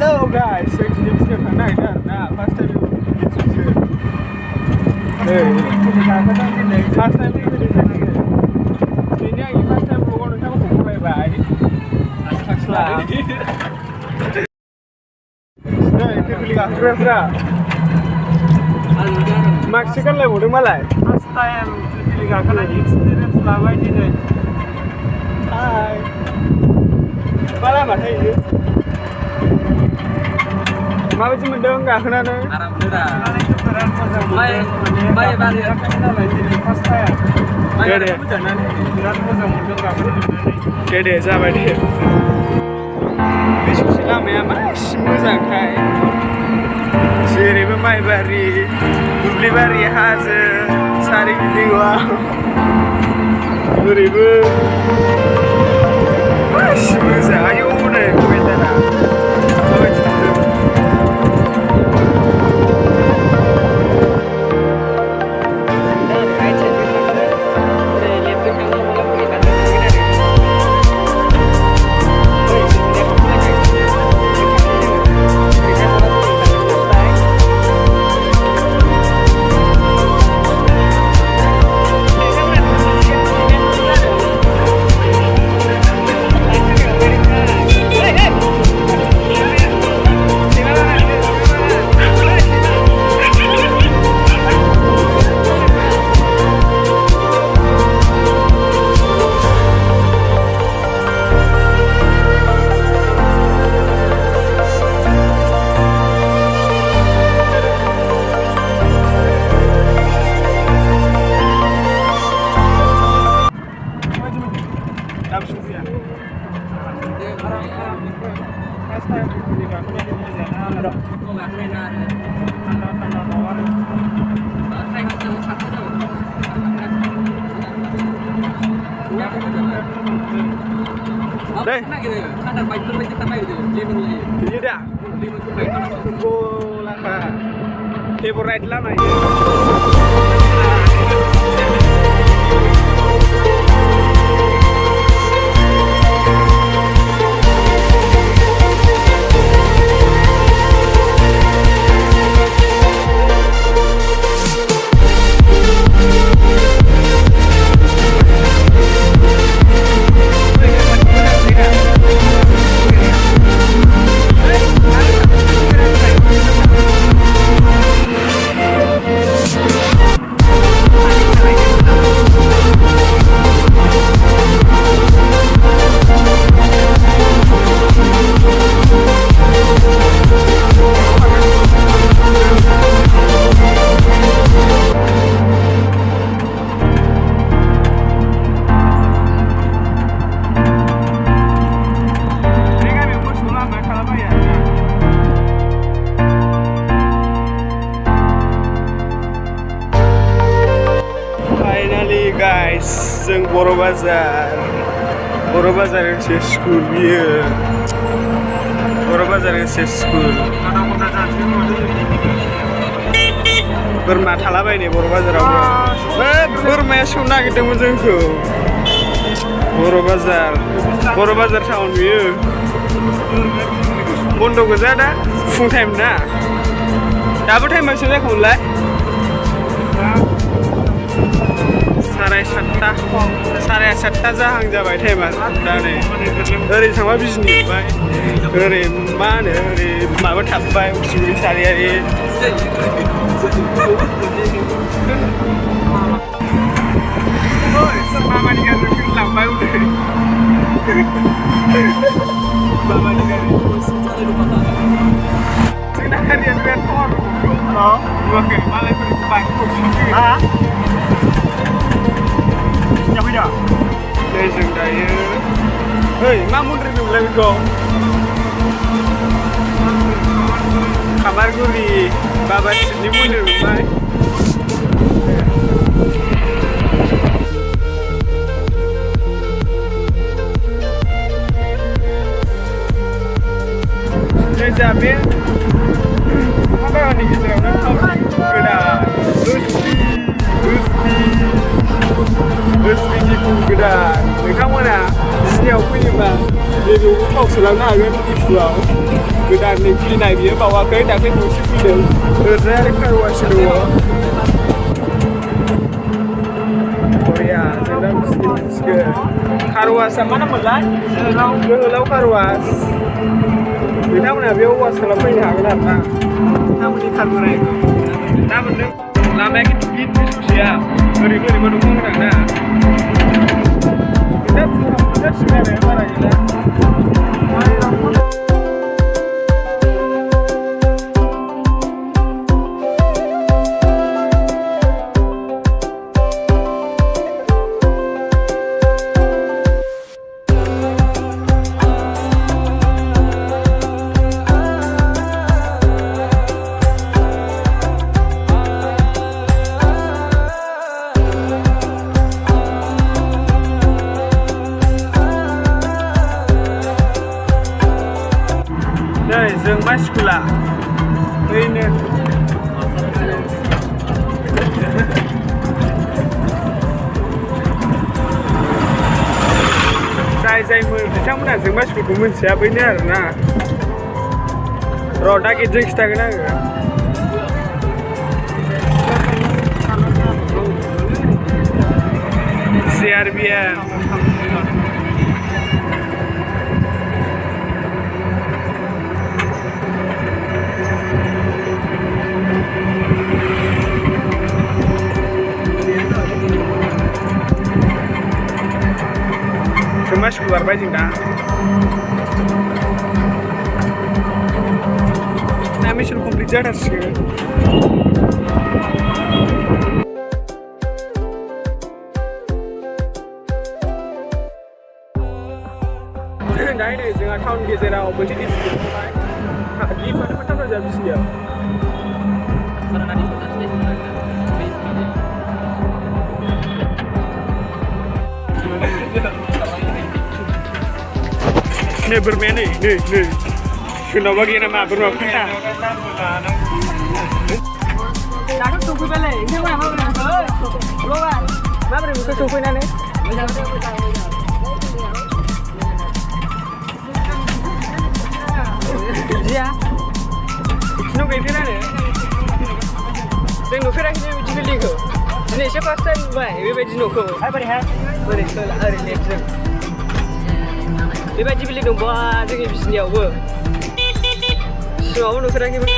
Hello guys, saya jadi bisa kena kan? Nah, first time itu gitu. First time itu di sana. Ini yang first time bukan sama aku bye. Asal. Nah, itu pilih kira-kira. Mexican lah, udah malai. First time pilih kira-kira experience lawai ini. Hai. Malah mana ini? माबायदि मोनदों गाखोनानै आराम मोनदों गाखोनानैथ' बिराद मोजां मोनदों बाय बारि गाखोनाय नालाय दिनै फार्स्ट टाइम मोजाङानो बिराद मोजां मोनदों गाखोनानै दे जाबाय दे बे ससे लामाया मासि मोजांखाय जेरैबो माइबारि दुब्लिबारि हाजो सारिगिदिं ओरैबो मासि मोजां आयौ नै वेदारा माबायदि đây ada baik terlebih kita main Bijni iya dah tunggu lama favorite lama ya guys, जों बर' बाजार मोनसे स्कुल बियो बर' बाजार मोनसे स्कुल बोरमा थालाबायनाय बर' बाजारावबो बोरमाया सौनो नागिरदोंमोन जोंखौ बर' बाजार टाउन बियो बन्द' गोजा दा फुं टाइम ना दाबो टाइम बेसेबां जाखोमोनलाय साराय सातथा जाहां जाबाय टाइमा दा नै ओरै थांबा बिजनि मोनबाय ओरै मा होनो ओरै माबा थाबबाय उखिबिल सारियारि मामानि गारिजों लांबाय उदै मामानि गारि जोंना गारिया बिराद पावार नुवाखै मालायफोरखौ बाइकखौ नै जों दायो ओइ मा मन्दिर दंलाय बेखौ खामारगुरि बाबा शिबनि मन्दिर मोनबाय जोंहा बे बागाननि गेजेरावनो गोदान Resmi difu goदान नोंथांमोना बिजनियाव फैयोबा नैबेयावबो थाव सोलांनो हागोन दिफुआव गोदानै खुलिनाय बियो बावाखै दाख्लै गंसे फैदों ओरैजाय आरो कारवास दङ बरिया जों दा बिजनि मोनसिगोन कारवासआ मा नाममोनलाय जोहोलाव कारवास नोंथांमोना बेयाव वास खालामफैनो हागोन आरो ना नोंथांमोननि कार बोरायखौ दा मोनदों लामाया खिन्थु गिदिर ससेया ओरैबो ओरैबो दंफां गोनां ना दा जासिगोन आरो बारा गैला जों मा स्कुला ओरैनो जाय बिथांमोना जोंमा स्कुलखौ मिथिया बैनो आरोना र' दा गेटजों खिथागोन आङो CRBM जोंमा स्कुल बारबाय जों दा मिशन कमप्लिट जाथारसिगोन दायो नै जोंहा टाउन गेजेराव मोनसे दिफु दंबाय दिफुआनो मोनथाम दं जोंहा बिजनियाव नै बोरमाया नै सोरनावबा गैया नामा बोरमा फान्था दाथ' सफैबायलै नोंथांमोना माबोरै मोनखो माबोरै मोनखो सफैनानै बिदिया बिदिनाव गैफेरानो जों नुफेराखैनो बिदि बिल्डिंखौ दिनैसो फार्स्ट टाइम नुबाय बेबायदि न'खौ ओरै खोला ओरै लेफ्टजों बेबायदि बिल्डिं दंबा जोंनि बिजनियावबो सिगाङावबो नुफेराखैमोन